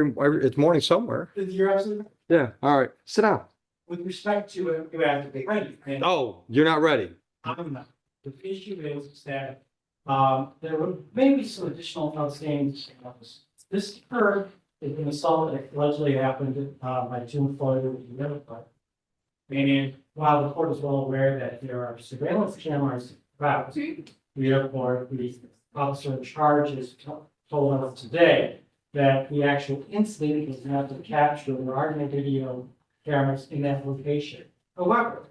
It's morning somewhere. You're absolutely, Yeah, all right, sit down. with respect to it, you have to be ready. And Oh, you're not ready. I'm not. The issue is that, there were maybe some additional outstanding. This occurred, it's an assault that allegedly happened, by two employees with the airport. And while the court is well aware that there are surveillance cameras about the airport, the officer in charge has told us today that the actual incident was not to capture, there are no video cameras in that location. However,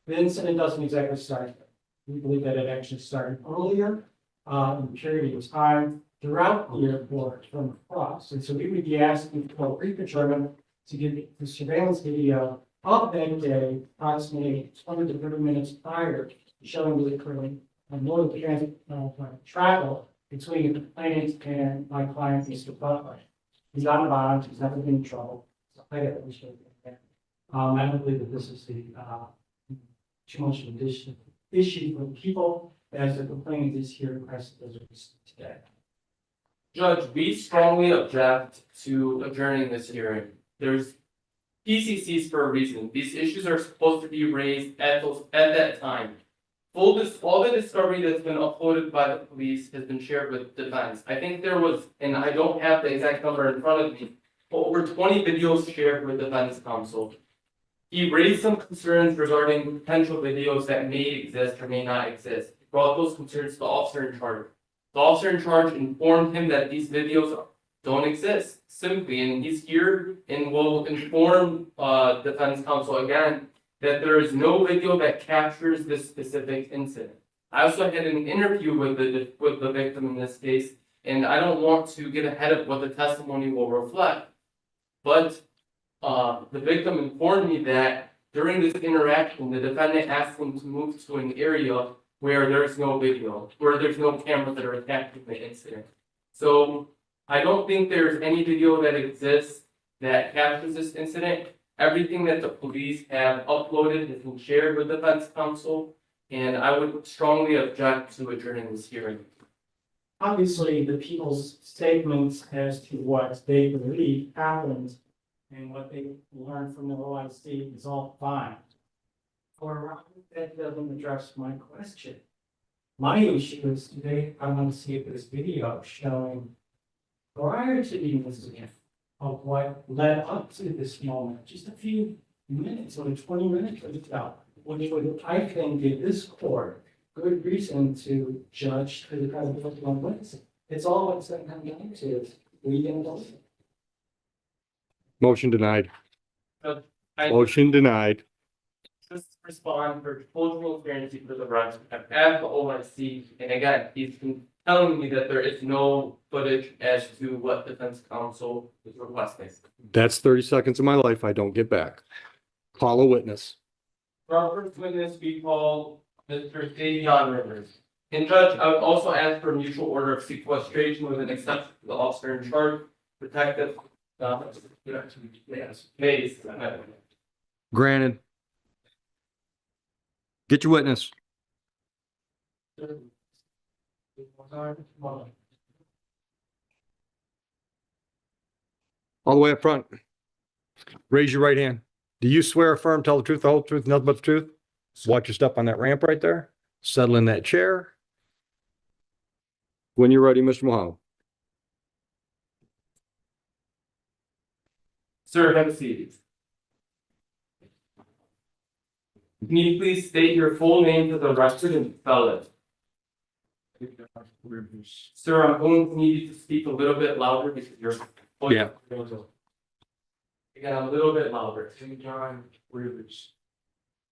the incident doesn't exactly start there. We believe that it actually started earlier, in a period of time throughout the airport from across. And so we would be asking for pre-determined to get the surveillance video of that day, approximately 20 to 30 minutes prior to showing the occurring mode of transit, travel between the complainant and my client, Mr. Butler. He's on bond, he's never been in trouble. So I got to show you that. I don't believe that this is the, too much of an issue for people as the complainant is here present as we speak today. Judge, we strongly object to adjourning this hearing. There's PCCs for a reason. These issues are supposed to be raised at that time. All the discovery that's been uploaded by the police has been shared with defense. I think there was, and I don't have the exact number in front of me, but over 20 videos shared with defense counsel. He raised some concerns regarding potential videos that may exist or may not exist. He brought those concerns to the officer in charge. The officer in charge informed him that these videos don't exist, simply, and he's here and will inform defense counsel again that there is no video that captures this specific incident. I also had an interview with the victim in this case, and I don't want to get ahead of what the testimony will reflect, but the victim informed me that during this interaction, the defendant asked him to move to an area where there's no video, where there's no cameras that are capturing the incident. So I don't think there's any video that exists that captures this incident. Everything that the police have uploaded has been shared with defense counsel, and I would strongly object to adjourning this hearing. Obviously, the people's statements as to what they believe happened and what they learned from the OIC is all fine. Or that doesn't address my question. My issue is today, I want to see if this video showing prior to the incident of what led up to this moment, just a few minutes or 20 minutes ago, which would, I think, give this court good reason to judge the credibility of witness. It's all what's going to come down to. We can do it. Motion denied. I Motion denied. just respond for full transparency for the record. I've asked the OIC, and again, he's been telling me that there is no footage as to what defense counsel is requesting. That's 30 seconds of my life I don't get back. Call a witness. For our first witness, we call Mr. Butler-Rivers. And Judge, I would also ask for a mutual order of sequestration with an exception to the officer in charge, protective. Mays. Granted. Get your witness. All the way up front. Raise your right hand. Do you swear, affirm, tell the truth, the whole truth, nothing but the truth? Watch your step on that ramp right there. Settle in that chair. When you're ready, Mr. Muhammad. Sir, have a seat. Can you please state your full name to the record and spell it? Sir, I'm going to need you to speak a little bit louder because you're. Yeah. Again, a little bit louder.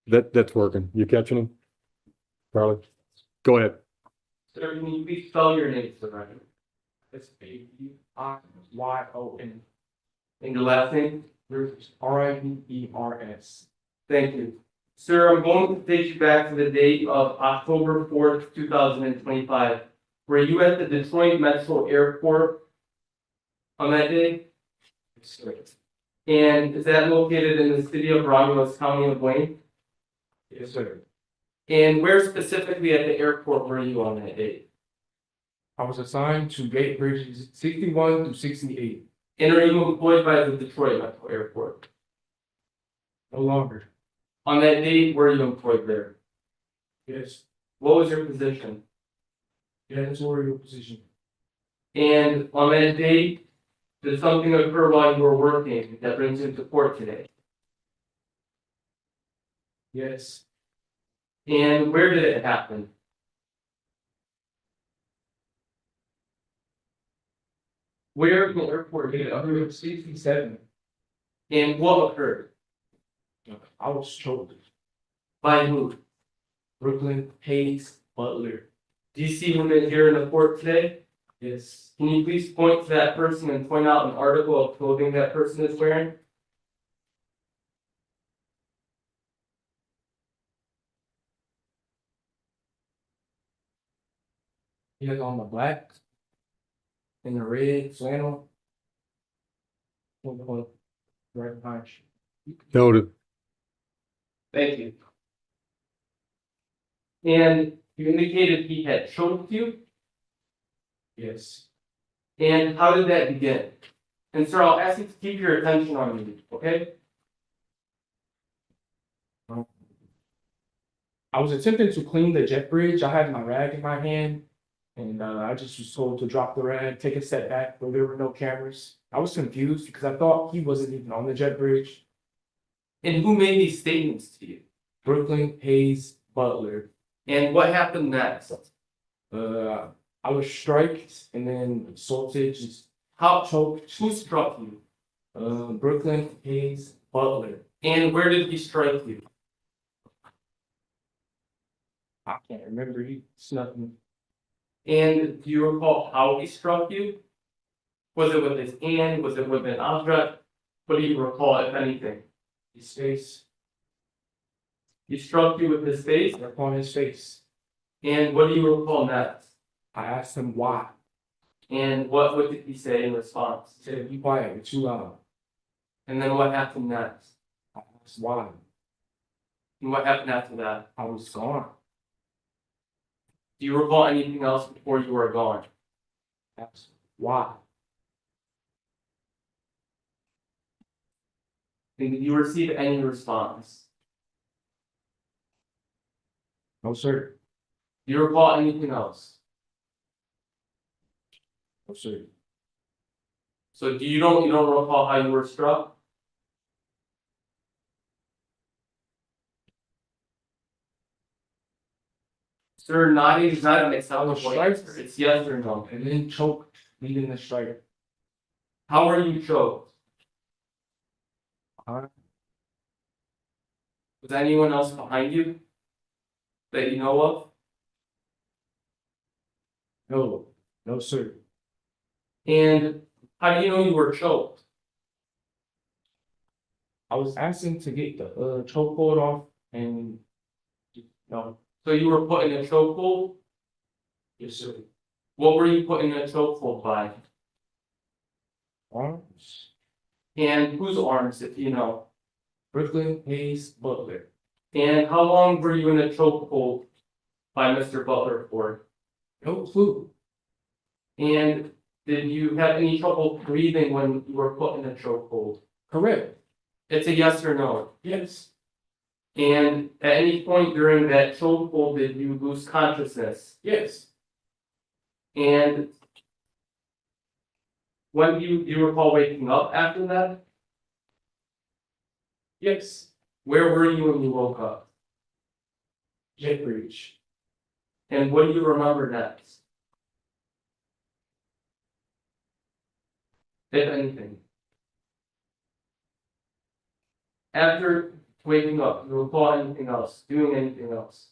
That's working. You catching him? Charlie? Go ahead. Sir, can you please spell your name to the record? It's A-U-I-Y-O-N. And your last name? R-I-V-E-R-S. Thank you. Sir, I'm going to take you back to the date of October 4th, 2025. Were you at the Detroit Metro Airport on that day? Yes, sir. And is that located in the city of Romulus, County of Wayne? Yes, sir. And where specifically at the airport were you on that date? I was assigned to gate bridges 61 through 68. And are you employed by the Detroit Metro Airport? No longer. On that date, were you employed there? Yes. What was your position? Janitorial position. And on that date, did something occur while you were working that brings you to court today? Yes. And where did it happen? Where in the airport did it occur? 67. And what occurred? I was choked. By who? Brooklyn, Hayes, Butler. Do you see women here in the court today? Yes. Can you please point to that person and point out an article of clothing that person is wearing? He has on the black and the red flannel. Right behind you. Noted. Thank you. And you indicated he had choked you, Yes. and how did that begin? And sir, I'll ask you to keep your attention on me, okay? I was attempting to clean the jet bridge. I had my rag in my hand, and I just was told to drop the rag, take a step back, but there were no cameras. I was confused because I thought he wasn't even on the jet bridge. And who made these statements to you? Brooklyn, Hayes, Butler. And what happened next? I was striked and then assaulted, just How, choked. who struck you? Brooklyn, Hayes, Butler. And where did he strike you? I can't remember. He snuck me. And do you recall how he struck you? Was it with his hand? Was it with an object? What do you recall, if anything? His face. He struck you with his face? Upon his face. And what do you recall next? I asked him why. And what did he say in response? He said, "Be quiet, you're too loud." And then what happened next? I asked why. And what happened after that? I was gone. Do you recall anything else before you were gone? I asked why. And did you receive any response? No, sir. Do you recall anything else? No, sir. So you don't recall how you were struck? Sir, nodding is not an acceptable striked. answer. It's yes or no. And then choked, leading the strike. How were you choked? Uh, Was anyone else behind you that you know of? No, no, sir. And how do you know you were choked? I was asking to get the chokehold off, and no, So you were put in a chokehold? yes, sir. What were you put in a chokehold by? Arms. And whose arms, if you know? Brooklyn, Hayes, Butler. And how long were you in a chokehold by Mr. Butler for? No clue. And did you have any trouble breathing when you were put in a chokehold? Correct. It's a yes or no. Yes. And at any point during that chokehold, did you lose consciousness? Yes. And when do you recall waking up after that? Yes. Where were you when you woke up? Jet bridge. And what do you remember next? If anything. After waking up, you recall anything else, doing anything else?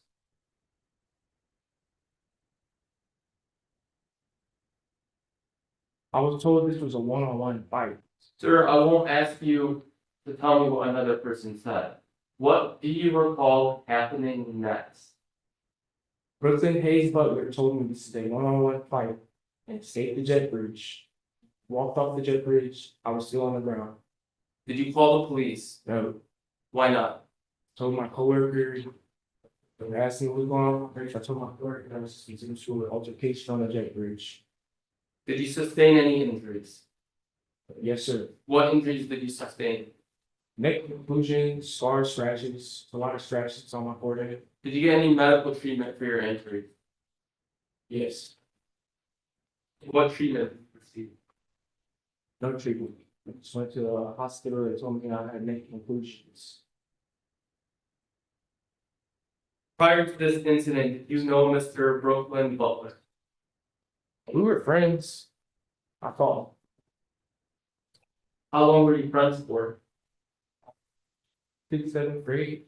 I was told this was a one-on-one fight. Sir, I won't ask you to tell me what another person said. What do you recall happening next? Brooklyn, Hayes, Butler told me this is a one-on-one fight and escaped the jet bridge. Walked off the jet bridge. I was still on the ground. Did you call the police? No. Why not? Told my coworker. They were asking what was going on. I told my coworker I was into an altercation on the jet bridge. Did you sustain any injuries? Yes, sir. What injuries did you sustain? Neck contusion, scars, scratches, a lot of scratches on my forehead. Did you get any medical treatment for your injury? Yes. What treatment did you receive? No treatment. I just went to the hospital. They told me I had neck contusions. Prior to this incident, did you know Mr. Brooklyn Butler? We were friends. I thought. How long were you friends for? 6th, 7th grade.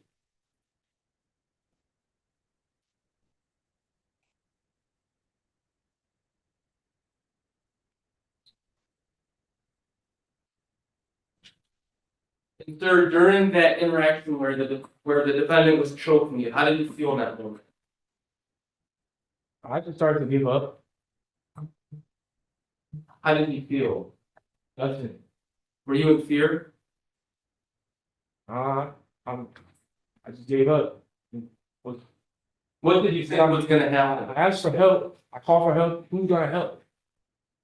And sir, during that interaction where the defendant was choking you, how did you feel in that moment? I just started to give up. How did you feel? Nothing. Were you in fear? I just gave up. What did you think was gonna I happen? asked for help. I called for help. Who's gonna help?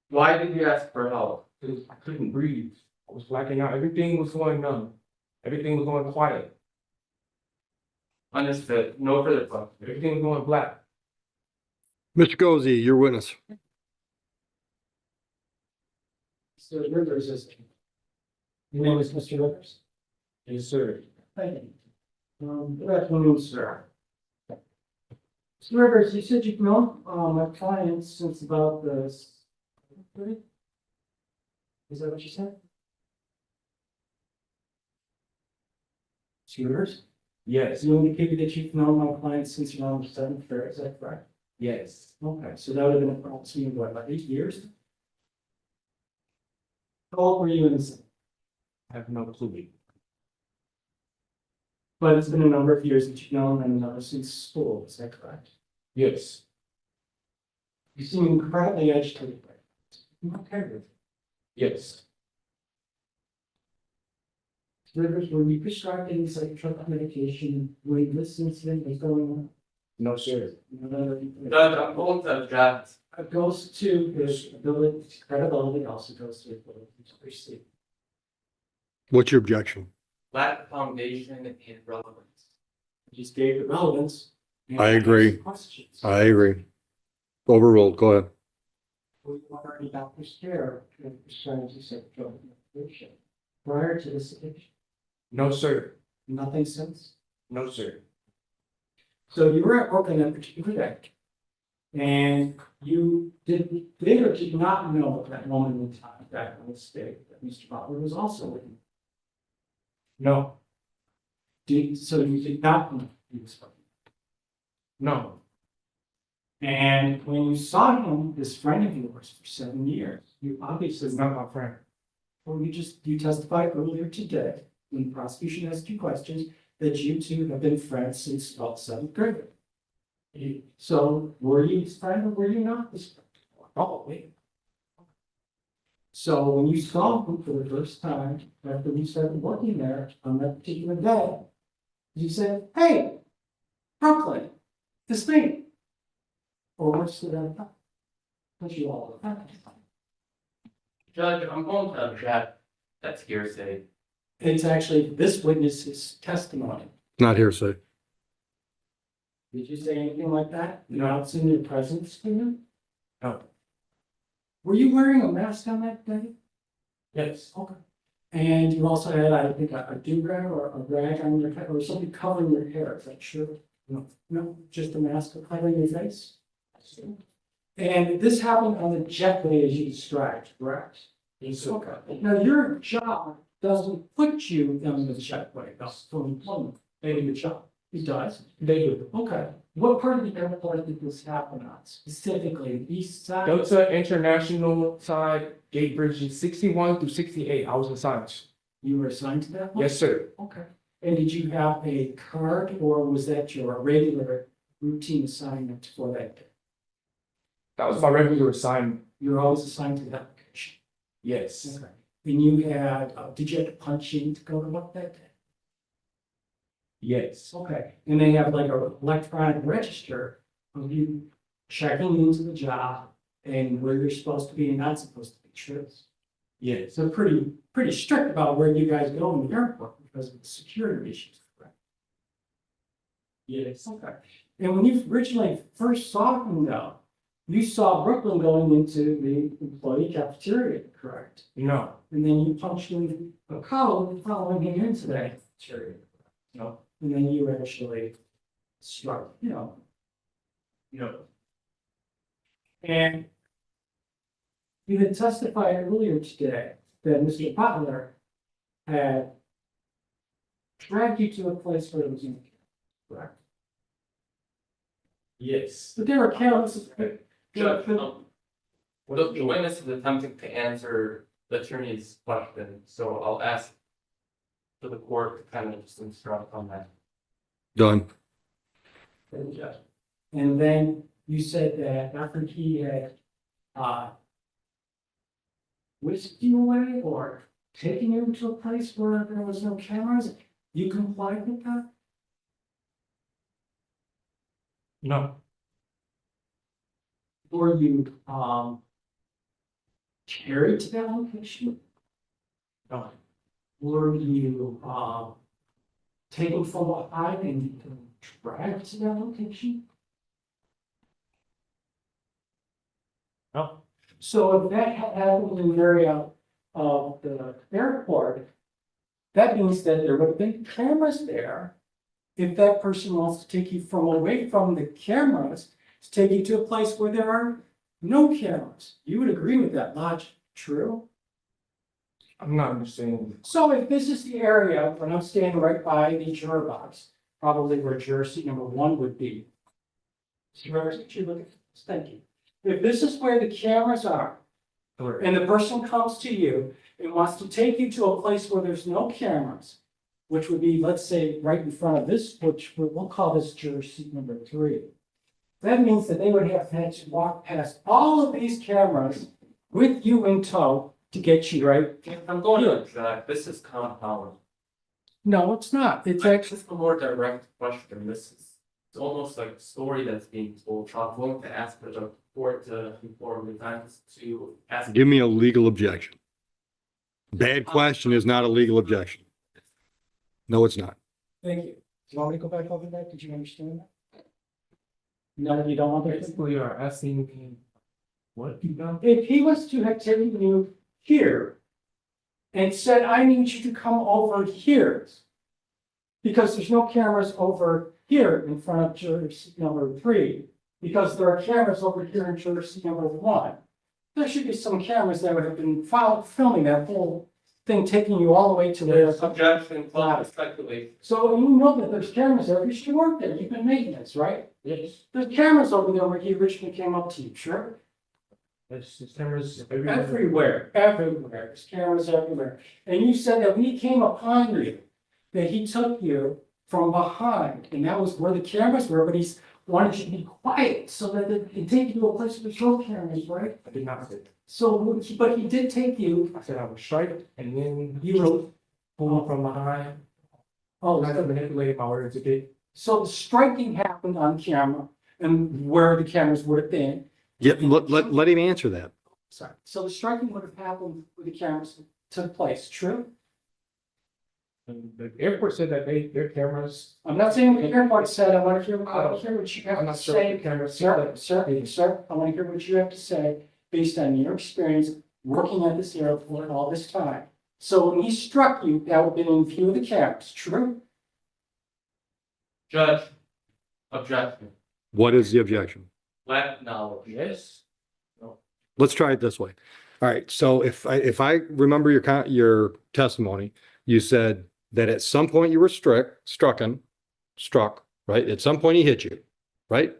Why did you ask for help? Because I couldn't breathe. I was blacking out. Everything was going numb. Everything was going quiet. Understood. No further questions. Everything was going black. Mr. Gozi, your witness. Mr. Rivers is. Your name is Mr. Rivers? Yes, sir. Thank you. Good afternoon, sir. Mr. Rivers, you said you've known, my client since about the. Is that what you said? Mr. Rivers, Yes. you indicated that you've known my client since around the 7th grade, is that correct? Yes. Okay, so that would have been approximately, what, about 8 years? How old were you in this? I have no clue. But it's been a number of years that you've known him since school, is that correct? Yes. You seem incredibly agitated. Okay, Rivers. Yes. Rivers, were you prescribed any psychotropic medication when this incident was going on? No, sir. Judge, I'm going to object. It goes to his ability, credibility, also goes to his ability to proceed. What's your objection? Lack of foundation and relevance. He just gave the relevance. and I agree. asked Questions. I agree. Overruled. Go ahead. We were in doctor's care and prescribed you psychotropic medication prior to this addiction. No, sir. Nothing since. No, sir. So you were at work on that particular day. And you did or did not know at that moment in time, back on this day, that Mr. Butler was also with you. No. So you did not know he was with you. No. And when you saw him, this friend of yours for 7 years, you obviously It's not my friend. Well, you testified earlier today, when the prosecution asked you questions, that you two have been friends since about 7th grade. So were you his friend or were you not his friend? Oh, wait. So when you saw him for the first time, after you started working there on that particular day, you said, "Hey, Brooklyn, it's me." Or what's the What you all? Judge, I'm going to object. That's hearsay. It's actually this witness's testimony. Not hearsay. Did you say anything like that? No, it's in your presence, Stephen? No. Were you wearing a mask on that day? Yes. Okay. And you also had, I think, a do-rag or a rag on your head, or something covering your hair, is that true? No. No, just a mask covering your face? And this happened on the jetway as you described, correct? Yes, sir. Okay. Now, your job doesn't put you on the jetway, that's for employment, maybe your job. It does. They do. Okay. What part of the airport did this happen on? Specifically, the east side? Delta International side, gate bridges 61 through 68. I was assigned. You were assigned to that one? Yes, sir. Okay. And did you have a card or was that your regular routine assignment for that day? That was my regular assignment. You were always assigned to that location? Yes. Okay. And you had, did you have to punch in to go to work that day? Yes. Okay. And they have like a electronic register of you checking into the job and where you're supposed to be and not supposed to be, true? Yes. So pretty strict about where you guys go in the airport because of the security issues, correct? Yes. Okay. And when you originally first saw him though, you saw Brooklyn going into the employee cafeteria, correct? No. And then you punched in a code following him into that cafeteria. No. And then you actually struck, No. And you had testified earlier today that Mr. Butler had dragged you to a place where there was no camera, correct? Yes. But there were cameras. Judge, the witness is attempting to answer the attorney's question, so I'll ask for the court to kind of just instruct on that. Done. And then you said that after he had, whisked you away or taken you to a place where there was no cameras, you complied with that? No. Were you, carried to that location? No. Were you, taken from behind and dragged to that location? No. So if that had happened in the area of the airport, that means that there would have been cameras there. If that person wants to take you from away from the cameras, to take you to a place where there are no cameras, you would agree with that logic, true? I'm not understanding. So if this is the area, when I'm standing right by the juror box, probably where juror seat number 1 would be. Juror, you look at this, thank you. If this is where the cameras are, and the person comes to you and wants to take you to a place where there's no cameras, which would be, let's say, right in front of this, which we'll call this juror seat number 3. That means that they would have had to walk past all of these cameras with you in tow to get you right. I'm going to object, this is compound. No, it's not. It's It's actually, just a more direct question, this is, it's almost like a story that's being told, so I'm going to ask for the court to inform the defense to ask. Give me a legal objection. Bad question is not a legal objection. No, it's not. thank you. Do you want me to go back over that? Did you understand that? No, you don't want me to? Basically, you are asking me what you done? If he was to have taken you here and said, I need you to come over here, because there's no cameras over here in front of juror seat number 3, because there are cameras over here in juror seat number 1. There should be some cameras that would have been filming that whole thing, taking you all the way to where. Objection, speculation. So you know that there's cameras there, because you work there, you've been maintenance, right? Yes. There's cameras over there where he originally came up to you, sure? There's cameras everywhere. Everywhere, there's cameras everywhere. And you said that when he came upon you, that he took you from behind, and that was where the cameras were, but he's wanted you to be quiet so that they can take you to a place with no cameras, right? I did not say that. So, but he did take you, I said I was strike and then you were, pull from behind. oh, I manipulated my words a bit. so the striking happened on camera and where the cameras would have been. Yeah, let him answer that. Sorry, so the striking would have happened where the cameras took place, true? And the airport said that their cameras. I'm not saying what the airport said, I want to hear what you have I'm to not sure what say. the cameras Sir, said. sir, I want to hear what you have to say based on your experience working at this airport all this time. So when he struck you, that would have been in view of the cameras, true? Judge, objection, What is the objection? lack of knowledge. Yes. Let's try it this way. All right, so if I remember your testimony, you said that at some point you were struck, right? At some point he hit you, right?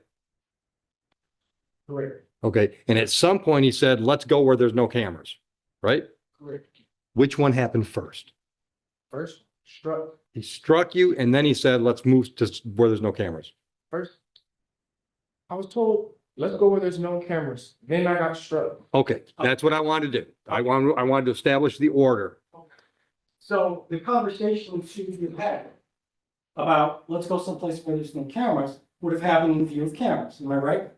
Correct. Okay, and at some point he said, let's go where there's no cameras, right? Correct. Which one happened first? First, struck. He struck you and then he said, let's move to where there's no cameras. First, I was told, let's go where there's no cameras. Then I got struck. Okay, that's what I wanted to do. I wanted to establish the order. So the conversation you had about let's go someplace where there's no cameras would have happened in view of cameras, am I right?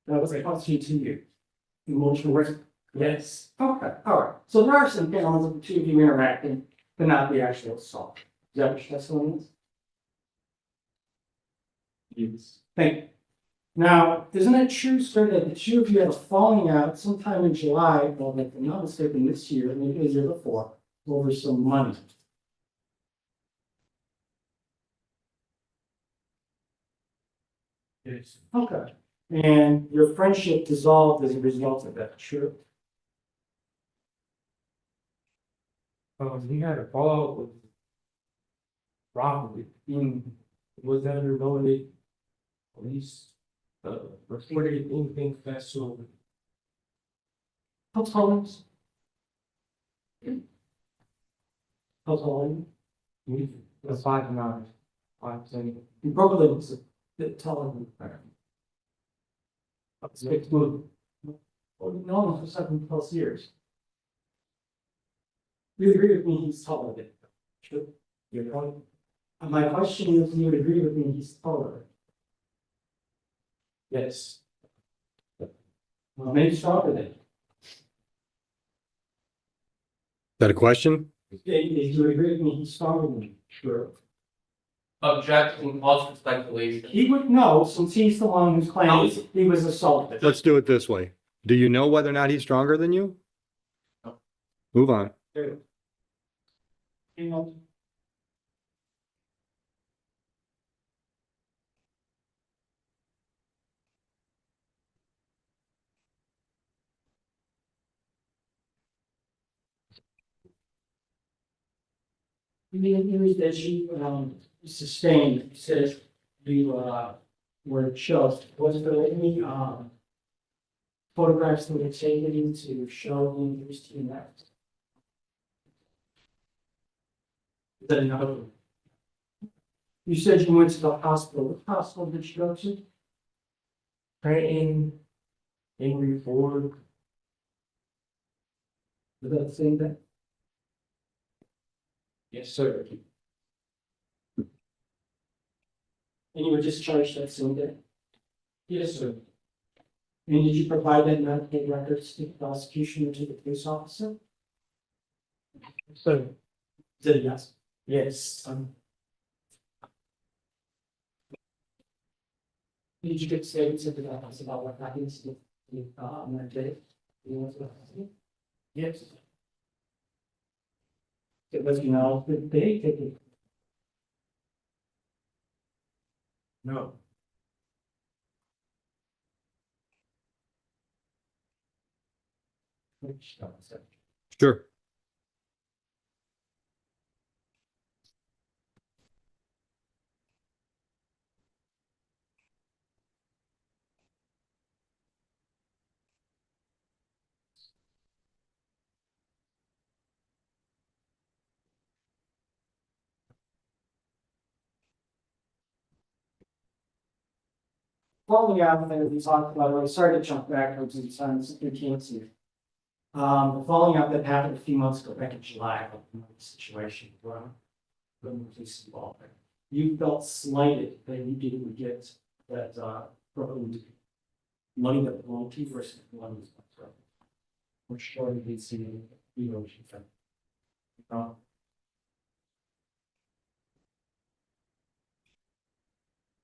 That was a question to you. Emotional risk. Yes. Okay, all right. So there are some elements of the two of you interacting, but not the actual assault. Is that what your testimony is? Yes. Thank you. Now, isn't it true, sir, that the two of you had a falling out sometime in July, well, if I'm not mistaken, this year, maybe the year before, over some money? Yes. Okay. And your friendship dissolved as a result of that, true? He had a fallout with robbery. Was under noted police reported anything fast so How tall is? How tall are you? the 5'9", 5'10". You probably looks a bit taller than that. It's 6'2". Well, you've known him for 7+ years. You agree with me, he's taller than you. True. Your point? And my question is, you would agree with me, he's taller. Yes. Well, maybe stronger than you. Is that a question? If you would agree with me, he's stronger than you. Sure. Objection, also speculation. He would know, since he's the one who's claiming he was assaulted. Let's do it this way. Do you know whether or not he's stronger than you? No. Move on. You know. The injuries that you sustained, says you were choked. Was there any photographs that were taken to show the injuries to your neck? Is that enough? You said you went to the hospital. What hospital did you go to? Creighton, Henry Ford. Was that the same day? Yes, sir. And you were discharged that same day? Yes, sir. And did you provide that medical records to the prosecution or to the police officer? Sir. Is it a yes? Yes. Did you get statements of the office about what happens on that day? You know what happened? Yes. It was, you know, the day taken. No. Sure. Following out that we talked about, I started to jump backwards in time, you can't see it. The falling out that happened a few months ago, back in July, the situation, when the police involved. You felt slighted that you didn't get that, money that belonged to you versus the money that's from. We're sure you did see, you know, what you felt.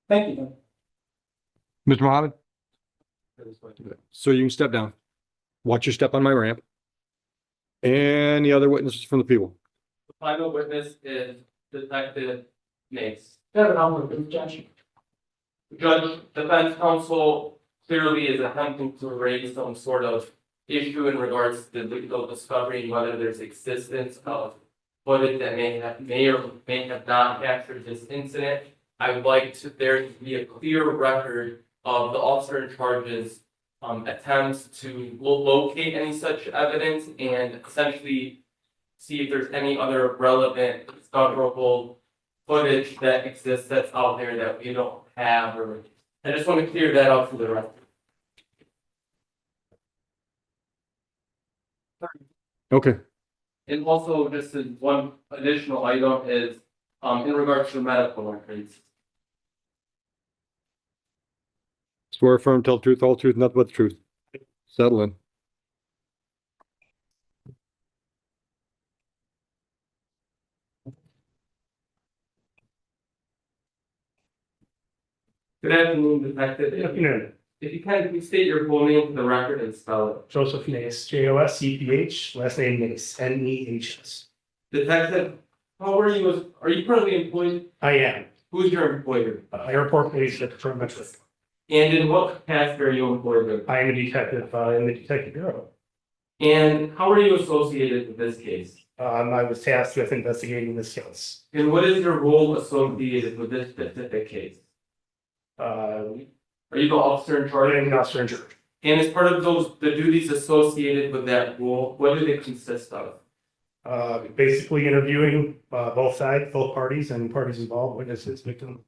Thank you. Mr. Mohammed? So you can step down. Watch your step on my ramp. Any other witnesses from the people? The final witness is Detective Mace. Kevin, I'm going to judge. Judge, defense counsel clearly is attempting to raise some sort of issue in regards to the legal discovery and whether there's existence of footage that may or may have not captured this incident. I would like there to be a clear record of the officer in charge's attempts to locate any such evidence and essentially see if there's any other relevant discoverable footage that exists that's out there that we don't have, or I just want to clear that out for the record. Okay. And also, just as one additional item is, in regards to medical records. Swear firm, tell the truth, all truth, nothing but the truth. Settle in. Good afternoon, Detective. Good afternoon. If you can, please state your full name for the record and spell it. Joseph Nace, Joseph, last name Nace, Nehs. Detective, are you currently employed? I am, Who's your employer? airport police at Detroit Metro. And in what capacity are you employed with? I am a detective, in the detective bureau. And how are you associated with this case? I was tasked with investigating this case. And what is your role associated with this specific case? Are you the officer in I charge? am an officer in charge. And as part of the duties associated with that role, what do they consist of? Basically interviewing, both sides, both parties and parties involved, witnesses, victims.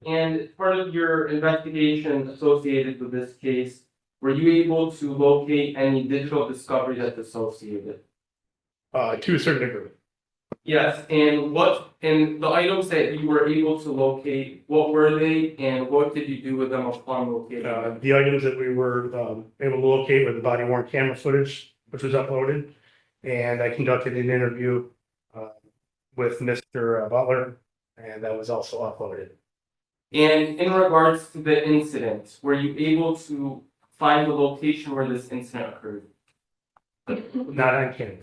And as part of your investigation associated with this case, were you able to locate any digital discovery that's associated? To a certain degree. Yes, and the items that you were able to locate, what were they and what did you do with them upon locating them? The items that we were, able to locate were the body worn camera footage, which was uploaded. And I conducted an interview, with Mr. Butler, and that was also uploaded. And in regards to the incident, were you able to find the location where this incident occurred? Not on camera.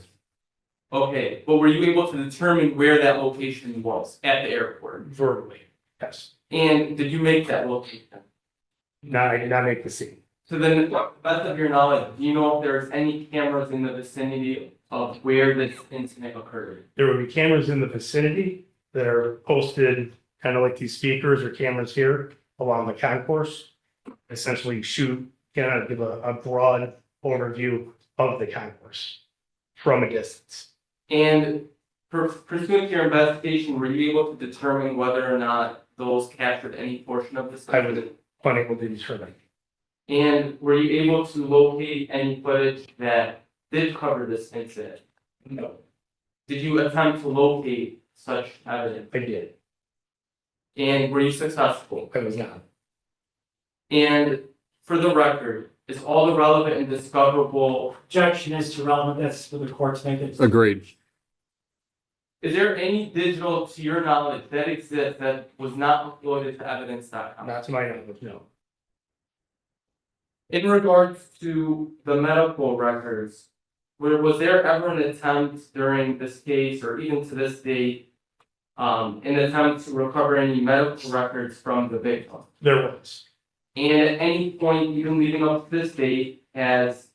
Okay, but were you able to determine where that location was at the airport? Verbally, yes. And did you make that location? No, I did not make the scene. To the best of your knowledge, do you know if there's any cameras in the vicinity of where this incident occurred? There will be cameras in the vicinity that are posted, kind of like these speakers or cameras here along the concourse. Essentially kind of give a broad overview of the concourse from a distance. And pursuant to your investigation, were you able to determine whether or not those captured any portion of this I was incident? unable to determine. And were you able to locate any footage that did cover this incident? No, Did you attempt to locate such evidence? I did. And were you successful? I was not. And for the record, is all the relevant and discoverable, Objection is to relevant, that's for the court to make it. Agreed. is there any digital, to your knowledge, that exists that was not uploaded to evidence.com? Not to my knowledge, no. In regards to the medical records, was there ever an attempt during this case or even to this date, an attempt to recover any medical records from the victim? There was. And at any point, even leading up to this date, has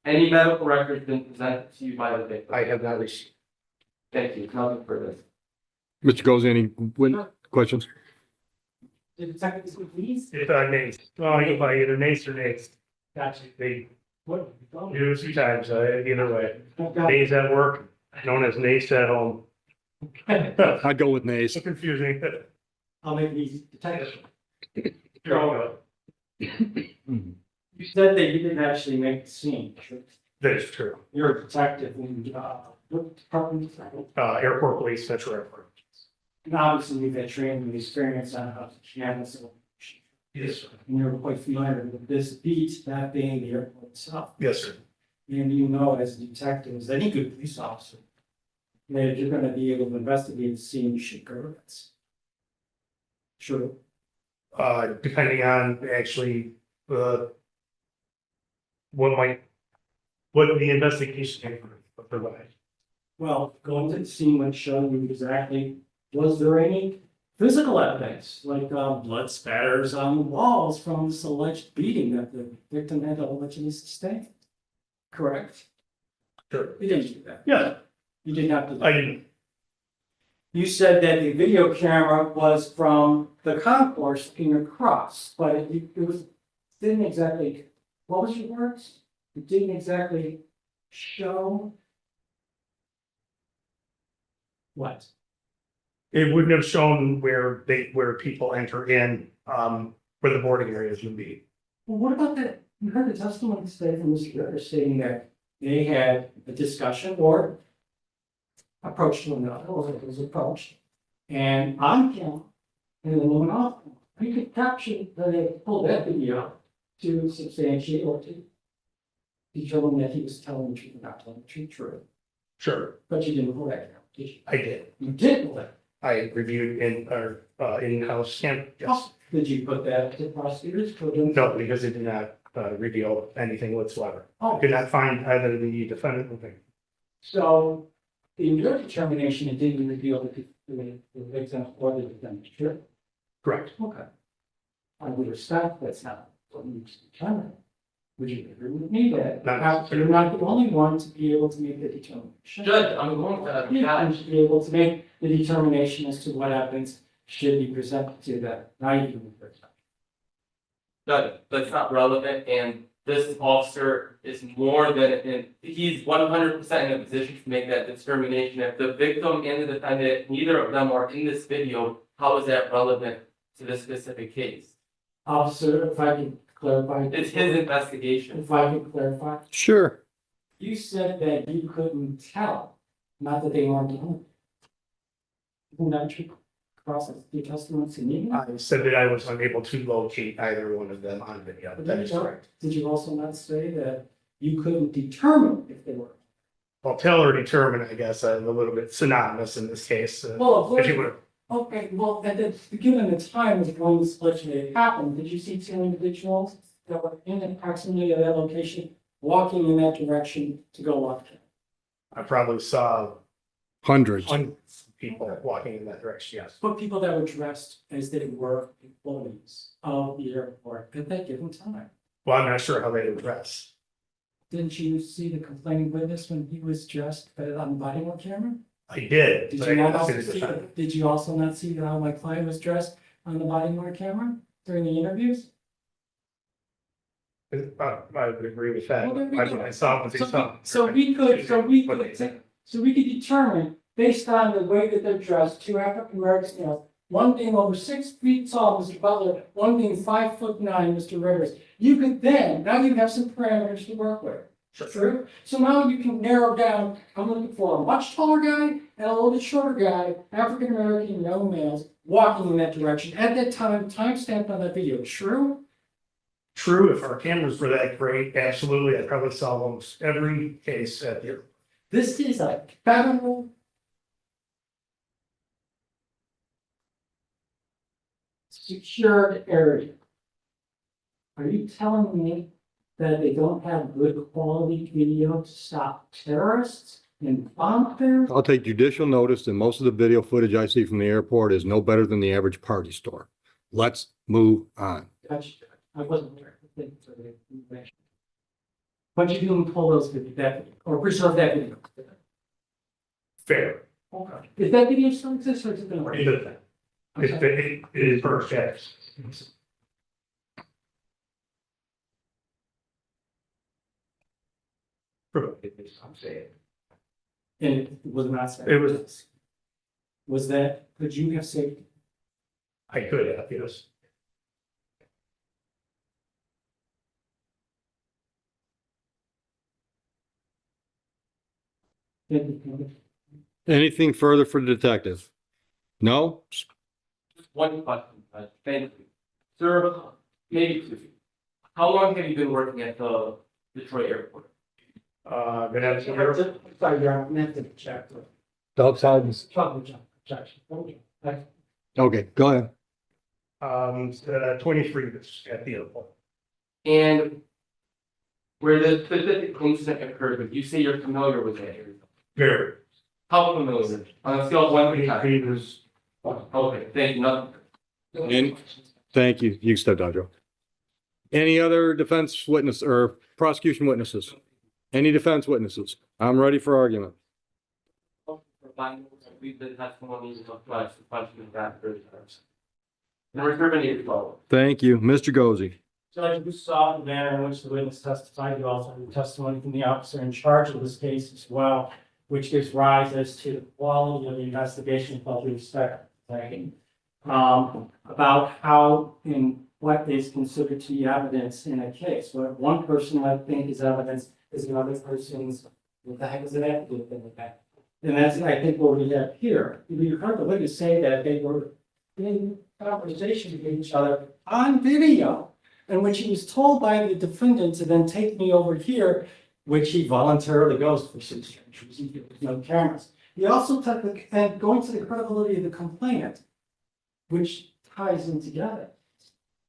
any medical records been presented to you by the victim? I have not received. Thank you, nothing further. Mr. Gozi, any questions? The detectives would please. If Nace, well, I go by either Nace or Nace. Gotcha. They What? do it a few times, either way. Okay. Nace at work, known as Nace at home. I'd go with nays. So confusing. I'll make it easy. Detective, That you said that you didn't actually make the scene. is true. You're a detective and, what department is that? Airport police, Metro Airport. And obviously you've had training and experience on how to canvas. Yes, sir. And you're quite familiar with this beat, that being the airport itself. Yes, sir. And you know, as a detective, as any good police officer, that if you're gonna be able to investigate the scene, you should go with it. Sure. Depending on actually, what the investigation would provide. Well, going to the scene would show you exactly, was there any physical evidence, like blood spatters on the walls from this alleged beating that the victim had allegedly sustained? Correct? Sure. You didn't do that. Yeah, You didn't have to. I didn't. You said that the video camera was from the concourse looking across, but didn't exactly, what was your words? It didn't exactly show. What? It wouldn't have shown where people enter in, where the boarding areas would be. Well, what about that? You heard the testimony today from Mr. Rivers saying that they had a discussion or approach to another, or it was approached. And on camera, and then went off. You could capture, pull that video to substantiate or to determine that he was telling the truth, not telling the truth, true. Sure, But you didn't pull that down, did you? I did. You did pull that. I reviewed in our in-house camera, yes. Oh, did you put that to prosecutors? Put them- No, because it did not reveal anything whatsoever. Oh, Could not find either the defendant or victim. so in your determination, it didn't reveal the victim or the defendant, sure? Correct. Okay. I would respect that's not what you determine. Would you agree with me that Not you're not the only one to be able to make the determination? Judge, I'm going to, You should be able to make the determination as to what evidence should be presented to that. Now you can. Judge, that's not relevant, and this officer is more than, and he's 100% in a position to make that determination. If the victim and the defendant, neither of them are in this video, how is that relevant to this specific case? Officer, if I can clarify. It's his investigation. If I can clarify, Sure. you said that you couldn't tell, not that they weren't doing it. Isn't that true? Process the testimony to me? I said that I was unable to locate either one of them on video. That is correct. Did you also not say that you couldn't determine if they were? Well, tell or determine, I guess, a little bit synonymous in this case. Well, If you would, okay, well, at the, given the time of when this allegedly happened, did you see two individuals that were in the proximity of that location, walking in that direction to go walk? I probably saw Hundreds. hundreds of people walking in that direction, yes. But people that were dressed as they were employees of the airport at that given time. Well, I'm not sure how they would dress. Didn't you see the complaining witness when he was dressed on the body worn camera? I did. Did but you I not didn't also see the see, defendant. did you also not see how my client was dressed on the body worn camera during the interviews? I would agree with that. Well, there we go. I saw what they saw. So we could determine, based on the way that they're dressed, two African American males, one being over 6 feet tall, Mr. Butler, one being 5'9", Mr. Rivers. You could then, now you have some parameters to work with. True? So now you can narrow down, I'm looking for a much taller guy and a little bit shorter guy, African American young males, walking in that direction at that time stamped on that video. True? True, if our cameras were that great, absolutely, I probably saw almost every case at the. This is a federal secured area. Are you telling me that they don't have good quality video to stop terrorists and bomb terrorists? I'll take judicial notice that most of the video footage I see from the airport is no better than the average party store. Let's move on. Gotcha. I wasn't there. Thank you for the information. But you didn't pull those video, or preserve that video. Fair. Okay. Is that video still exist or is it been? It is. It is first, yes. I'm saying. And it was not said. It was- Was that, could you have saved? I could have, yes. Anything further for the detective? No? Just one question, thank you. Sir, maybe two. How long have you been working at the Detroit airport? Been at the Sorry, you're on, I have to check. Outside. Check. Okay, go ahead. 23 years at the airport. And where the specific incident occurred, but you say you're familiar with that area. Very. How familiar? On a scale of 1 to 10. 23 years. Okay, thank you, nothing. And thank you. You can step down, Joe. Any other defense witness or prosecution witnesses? Any defense witnesses? I'm ready for argument. We've been testimonies of questions that. And reserve any follow. Thank you. Mr. Gozi. Judge, you saw the manner in which the witness testified. You also have testimony from the officer in charge of this case as well, which gives rise as to the quality of the investigation with all due respect. About how and what is considered to be evidence in a case. What one person might think is evidence is another person's, what the heck is it have to do with that? And that's, I think, what we have here. You heard the witness say that they were in conversation with each other on video, in which he was told by the defendant to then take me over here, which he voluntarily goes for 6 years, with no cameras. He also took and going to the credibility of the complainant, which ties them together.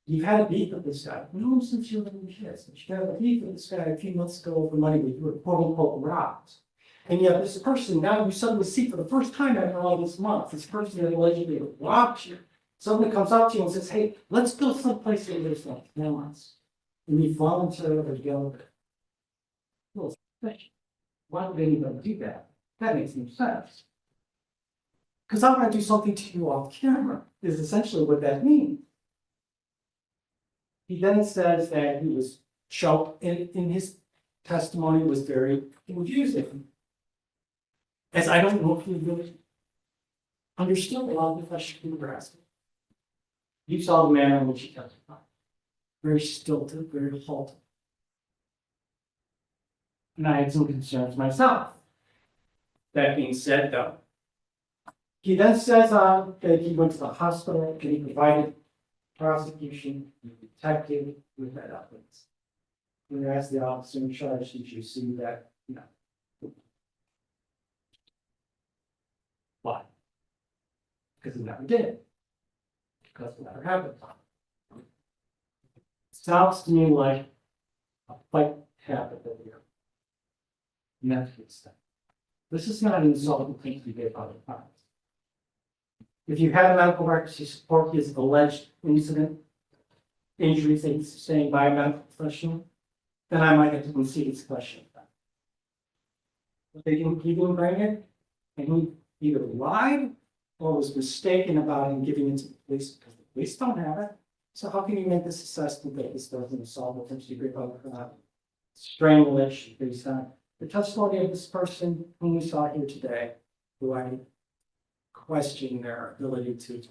You've had a beef with this guy. I've known him since you were little kids. But you had a beef with this guy a few months ago over money where you were quote unquote robbed. And yet this person, now you suddenly see for the first time after all this month, this person that allegedly robbed you, suddenly comes up to you and says, hey, let's go someplace where there's no cameras. And you voluntarily go there. Well, why would anybody do that? That makes no sense. Because I'm going to do something to you off camera, is essentially what that means. He then says that he was choked, and in his testimony was very confusing. As I don't know if you really understood a lot of the questions you were asking. You saw the manner in which he testified. Very stilted, very halted. And I had some concerns myself. That being said, though, he then says that he went to the hospital and he provided prosecution, detective with that evidence. When I asked the officer in charge, did you see that? No. Why? Because he never did. Because it never happened. Sounds to me like a fight happened over here. And that's good stuff. This is not an insult to things we get other times. If you have a medical record to support his alleged incident, injuries that he's sustained by a medical professional, then I might have to concede his question. But he didn't bring it, and he either lied or was mistaken about him giving it to the police because the police don't have it. So how can you make this assessment that this doesn't assault with first degree public strangulation based on the testimony of this person whom we saw here today, who I question their ability to.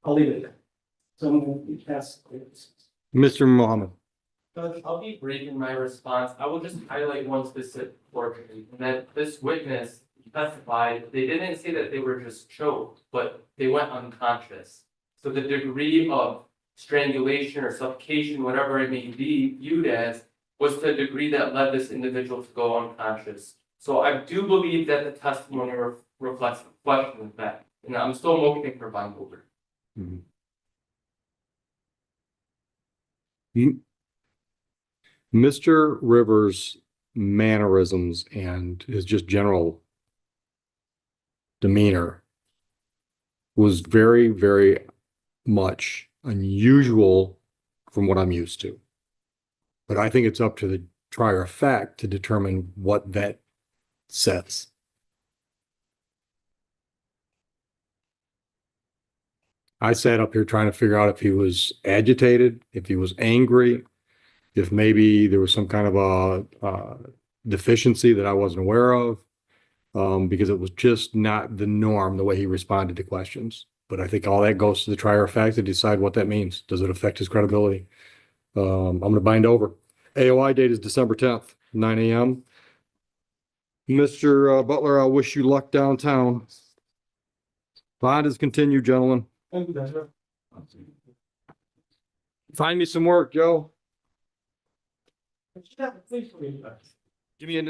I'll leave it there. So I'm going to pass. Mr. Mohammed. Judge, I'll be brief in my response. I will just highlight one specific portion, and that this witness testified, they didn't say that they were just choked, but they went unconscious. So the degree of strangulation or suffocation, whatever it may be viewed as, was to a degree that led this individual to go unconscious. So I do believe that the testimony reflects the question of that, and I'm still looking for buying over. Mr. Rivers' mannerisms and his just general demeanor was very, very much unusual from what I'm used to. But I think it's up to the trier of fact to determine what that says. I sat up here trying to figure out if he was agitated, if he was angry, if maybe there was some kind of a deficiency that I wasn't aware of, because it was just not the norm, the way he responded to questions. But I think all that goes to the trier of fact to decide what that means. Does it affect his credibility? I'm going to bind over. AOI date is December 10th, 9 a.m. Mr. Butler, I wish you luck downtown. Bond is continued, gentlemen. Find me some work, Joe. Give me a